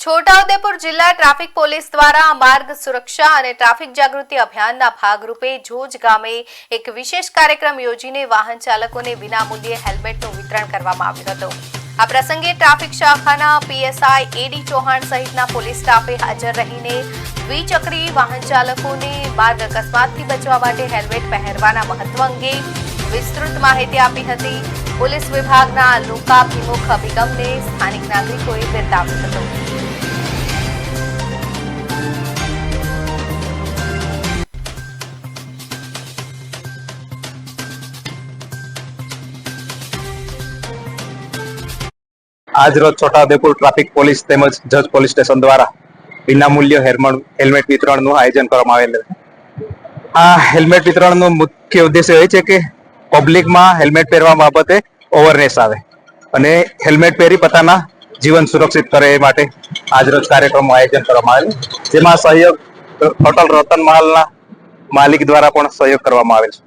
છોટાઉદેપુર જિલ્લા traffic police દ્વારા માર્ગ સુરક્ષા અને ટ્રાફિક જાગૃતિ અભિયાનના ભાગરૂપે જોજ ગામે એક વિશેષ કાર્યક્રમ યોજીને વાહન ચાલકોને વિનામૂલ્યે હેલ્મેટનું વિતરણ કરવામાં આવ્યું હતું। આ પ્રસંગે ટ્રાફિક શાખાના પીએસઆઈ એડી ચૌહાણ સહિતના પોલીસ સ્ટાફે હાજર રહીને દ્વિચક્રી વાહન ચાલકોને માર્ગ અકસ્માતથી બચવા માટે હેલ્મેટ પહેરવાના મહત્વ અંગે વિસ્તૃત માહિતી આપી હતી। પોલીસ વિભાગના લોકાભિમુખ અભિગમને સ્થાનિક નાગરિકોએ બિરદાવ્યો હતો। आज रोज छोटाउदेपुर ट्राफिक पोलीस તેમજ જજ પોલીસ સ્ટેશન દ્વારા વિનામૂલ્ય હેલ્મેટ વિતરણનું આયોજન કરવામાં આવેલ છે। આ હેલ્મેટ વિતરણનો મુખ્ય ઉદ્દેશ્ય એ છે કે પબ્લિકમાં હેલ્મેટ પહેરવા બાબતે અવેરનેસ આવે અને હેલ્મેટ પહેરી પોતાના જીવન સુરક્ષિત કરે એ માટે આજરોજ કાર્યક્રમનું આયોજન કરવામાં આવેલ, જેમાં સહયોગ હોટલ રતનમહાલના માલિક દ્વારા પણ સહયોગ કરવામાં આવેલ છે।